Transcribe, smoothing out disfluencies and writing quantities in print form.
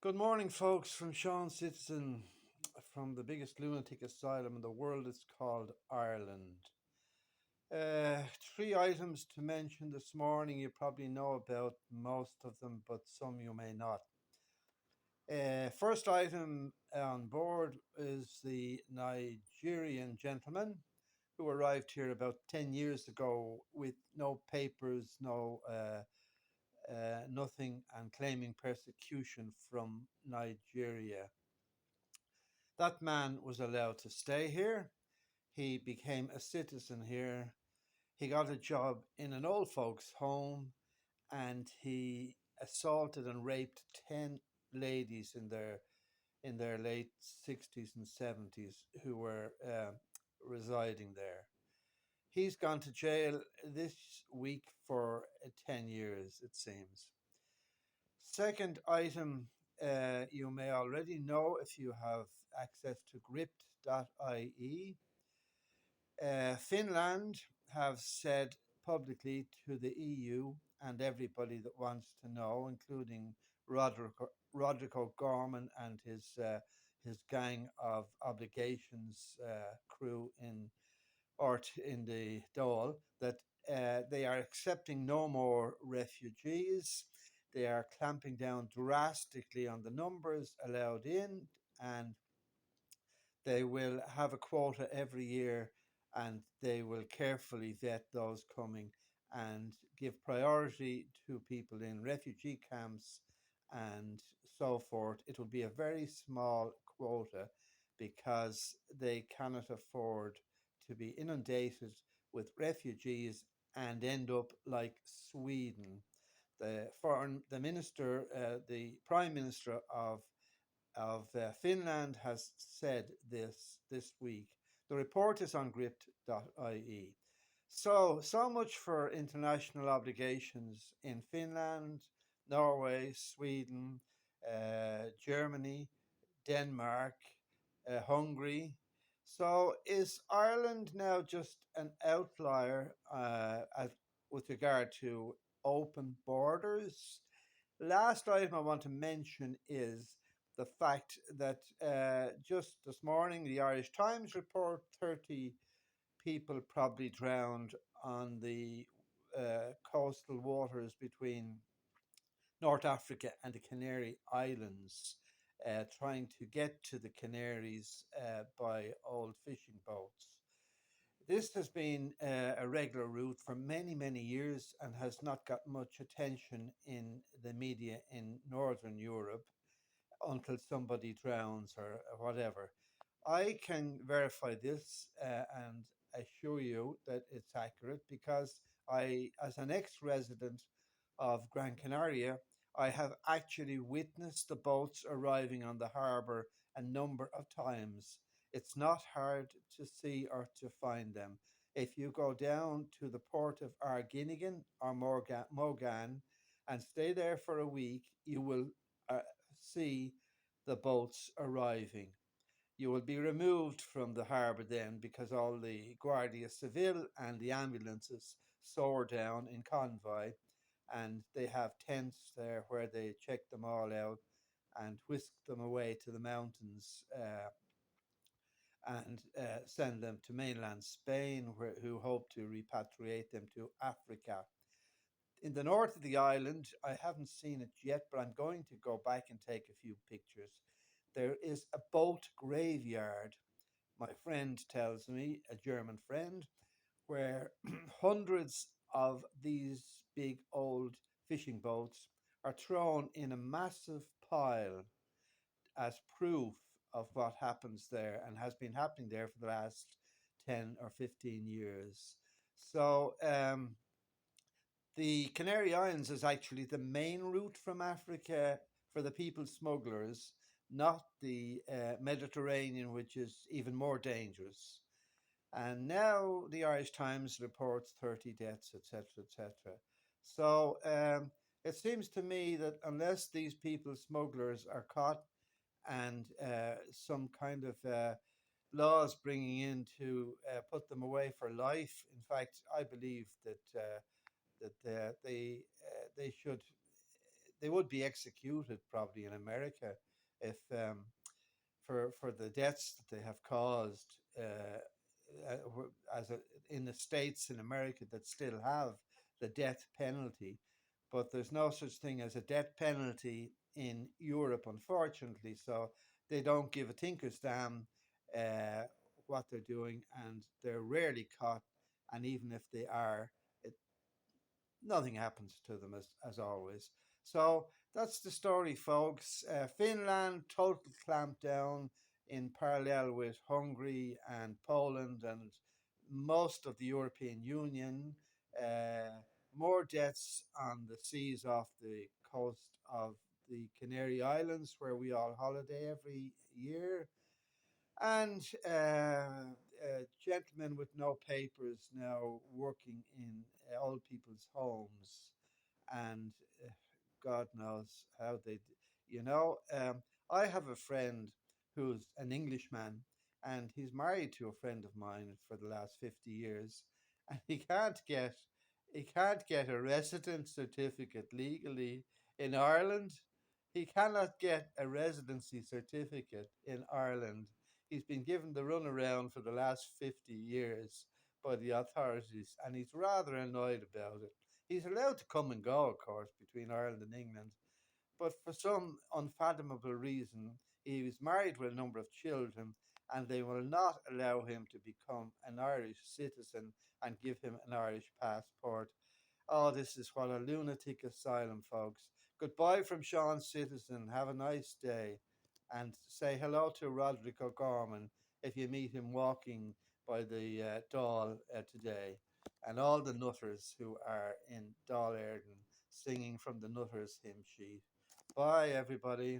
Good morning, folks, from Sean Citizen from the biggest lunatic asylum in the world. It's called Ireland. Three items to mention this morning. You probably know about most of them, but some you may not. First item on board is the Nigerian gentleman who arrived here about 10 years ago with no papers, nothing, and claiming persecution from Nigeria. That man was allowed to stay here. He became a citizen here. He got a job in an old folks' home and he assaulted and raped 10 ladies in their late 60s and 70s who were residing there. He's gone to jail this week for 10 years, it seems. Second item, you may already know if you have access to gript.ie. Finland have said publicly to the EU and everybody that wants to know, including Rodrigo Gorman and his gang of obligations crew in the Dole, that they are accepting no more refugees. They are clamping down drastically on the numbers allowed in, and they will have a quota every year, and they will carefully vet those coming and give priority to people in refugee camps and so forth. It will be a very small quota because they cannot afford to be inundated with refugees and end up like Sweden. The prime minister of Finland has said this week. The report is on gript.ie. So much for international obligations in Finland, Norway, Sweden, Germany, Denmark, Hungary. So is Ireland now just an outlier with regard to open borders? Last item I want to mention is the fact that just this morning the Irish Times report 30 people probably drowned on the coastal waters between North Africa and the Canary Islands, trying to get to the Canaries by old fishing boats. This has been a regular route for many, many years and has not got much attention in the media in Northern Europe until somebody drowns or whatever. I can verify this and assure you that it's accurate because as an ex resident of Gran Canaria, I have actually witnessed the boats arriving on the harbour a number of times. It's not hard to see or to find them. If you go down to the port of Arginigan or Mogan and stay there for a week, you will see the boats arriving. You will be removed from the harbour then because all the Guardia Civil and the ambulances soar down in convoy, and they have tents there where they check them all out and whisk them away to the mountains and send them to mainland Spain, who hope to repatriate them to Africa. In the north of the island, I haven't seen it yet, but I'm going to go back and take a few pictures. There is a boat graveyard, my friend tells me, a German friend, where hundreds of these big old fishing boats are thrown in a massive pile as proof of what happens there and has been happening there for the last 10 or 15 years. So the Canary Islands is actually the main route from Africa for the people smugglers, not the Mediterranean, which is even more dangerous. And now the Irish Times reports 30 deaths, etc., etc. So it seems to me that unless these people smugglers are caught and some kind of laws bringing in to put them away for life, in fact, I believe that they should they would be executed probably in America if for the deaths that they have caused as a, in the states in America that still have the death penalty, but there's no such thing as a death penalty in Europe, unfortunately. So they don't give a tinker's damn uh, what they're doing, and they're rarely caught. And even if they are, it, nothing happens to them as always. So that's the story, folks. Finland, total clampdown in parallel with Hungary and Poland and most of the European Union. Uh, More deaths on the seas off the coast of the Canary Islands, where we all holiday every year. And gentlemen with no papers now working in old people's homes, and God knows how they, you know. I have a friend who's an Englishman, and he's married to a friend of mine for the last 50 years, and he can't get a residence certificate legally in Ireland. He cannot get a residency certificate in Ireland. He's been given the runaround for the last 50 years by the authorities, and he's rather annoyed about it. He's allowed to come and go, of course, between Ireland and England, but for some unfathomable reason, he was married with a number of children, and they will not allow him to become an Irish citizen and give him an Irish passport. Oh, this is what a lunatic asylum, folks. Goodbye from Sean Citizen. Have a nice day. And say hello to Roderick O'Gorman if you meet him walking by the Dáil today. And all the nutters who are in Dáil Éireann singing from the Nutters hymn sheet. Bye, everybody.